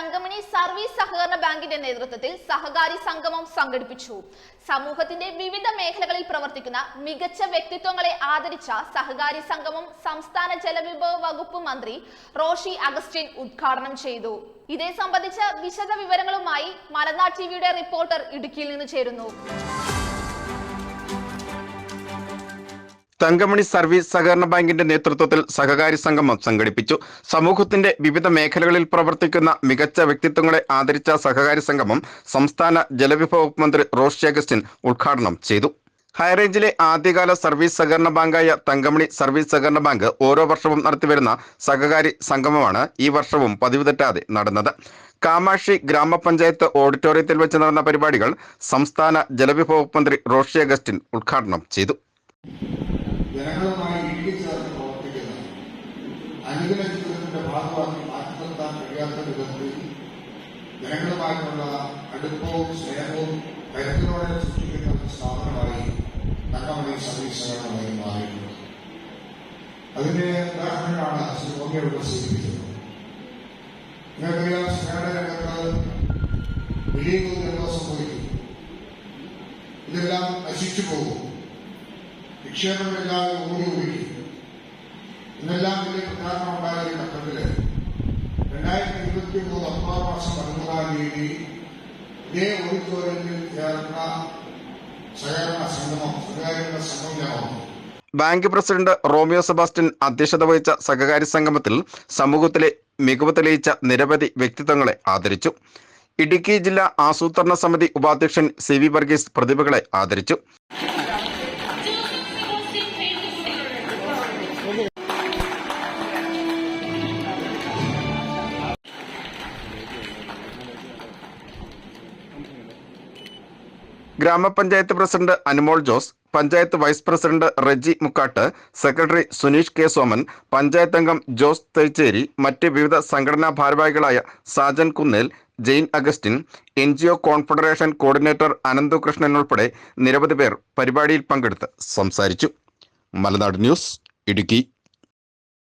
Thankamani service സഹകരണ ബാങ്കിന്റെ നേതൃത്വത്തിൽ സഹകാരി സംഗമം സംഘടിപ്പിച്ചു. സമൂഹത്തിന്റെ വിവിധ മേഖലകളിൽ പ്രവർത്തിക്കുന്ന മികച്ച വ്യക്തിത്വങ്ങളെ ആദരിച്ച സഹകാരി സംഗമം സംസ്ഥാന ജലവിഭവ വകുപ്പ് മന്ത്രി റോഷി അഗസ്റ്റിൻ ഉദ്ഘാടനം ചെയ്തു. ഇതേ സംബന്ധിച്ച വിശദ വിവരങ്ങളുമായി മലനാട് ടിവിയുടെ റിപ്പോർട്ടർ ഇടുക്കിയിൽ നിന്ന് ചേരുന്നു. തങ്കമണി സർവീസ് സഹകരണ ബാങ്കിന്റെ നേതൃത്വത്തിൽ സഹകാരി സംഗമം സംഘടിപ്പിച്ചു. സമൂഹത്തിന്റെ വിവിധ മേഖലകളിൽ പ്രവർത്തിക്കുന്ന മികച്ച വ്യക്തിത്വങ്ങളെ ആദരിച്ച സഹകാരി സംഗമം സംസ്ഥാന ജലവിഭവ വകുപ്പ് മന്ത്രി റോഷി അഗസ്റ്റിൻ ഉദ്ഘാടനം ചെയ്തു. ഹൈറേഞ്ചിലെ ആദ്യകാല സർവീസ് സഹകരണ ബാങ്കായ തങ്കമണി സർവീസ് സഹകരണ ബാങ്ക് ഓരോ വർഷവും നടത്തിവരുന്ന സഹകാരി സംഗമമാണ് ഈ വർഷവും പതിവ് തെറ്റാതെ നടന്നത്. കാമാക്ഷി ഗ്രാമപഞ്ചായത്ത് ഓഡിറ്റോറിയത്തിൽ വെച്ച് നടന്ന പരിപാടികൾ സംസ്ഥാന ജലവിഭവ വകുപ്പ് മന്ത്രി റോഷി അഗസ്റ്റിൻ ഉദ്ഘാടനം ചെയ്തു. ജനങ്ങളുമായി ഇഴുകിച്ചേർന്ന് പ്രവർത്തിക്കുന്ന അനുദിന ജീവിതത്തിന്റെ ഭാഗമാക്കി മാറ്റി നിർത്താൻ കഴിയാത്ത വിധത്തിൽ ജനങ്ങളുമായിട്ടുള്ള അടുപ്പവും സ്നേഹവും കരുതലോടെ സൃഷ്ടിക്കുന്ന ഒരു സ്ഥാപനമായി തങ്കമണി സർവീസ് സഹകരണമായി മാറിയിട്ടുണ്ട്. അതിന്റെ ഉദാഹരണങ്ങളാണ് ശ്രീ മോദിയോട് സൂചിപ്പിച്ചത്. നിങ്ങൾക്കറിയാം, സഹകരണ രംഗത്ത് വലിയ തോതിൽ എന്തോ സംഭവിക്കും. ഇതെല്ലാം നശിച്ചു പോകും. നിക്ഷേപങ്ങളില്ലാതെ ഓടി ഒഴുകി ഇന്നെല്ലാം വലിയ പ്രധാനം ഉണ്ടായ ഒരു ഘട്ടത്തില് 2023 ഒക്ടോബർ മാസം 13-ാം തീയതി ഇതേ ഓഡിറ്റോറിയത്തിൽ ചേർന്ന സഹകരണ സംഗമം സംഗമം. ബാങ്ക് പ്രസിഡന്റ് റോമിയോ സെബാസ്റ്റ്യൻ അധ്യക്ഷത വഹിച്ച സഹകാരി സംഗമത്തിൽ സമൂഹത്തിലെ മികവ് തെളിയിച്ച നിരവധി വ്യക്തിത്വങ്ങളെ ആദരിച്ചു. ഇടുക്കി ജില്ലാ ആസൂത്രണ സമിതി ഉപാധ്യക്ഷൻ CV വർഗീസ് പ്രതിഭകളെ ആദരിച്ചു. ഗ്രാമപഞ്ചായത്ത് president Anumol Jose, panchayat vice president Reji Mukkattu, secretary Suneesh K Soman, panchayat അംഗം ജോസ് തൈച്ചേരി, മറ്റ് വിവിധ സംഘടനാ ഭാരവാഹികളായ Sajan Kunnel, Jain Augustine, NGO confederation coordinator Ananthukrishnan ഉൾപ്പെടെ നിരവധി പേർ പരിപാടിയിൽ പങ്കെടുത്ത് സംസാരിച്ചു. മലനാട് ന്യൂസ്, ഇടുക്കി.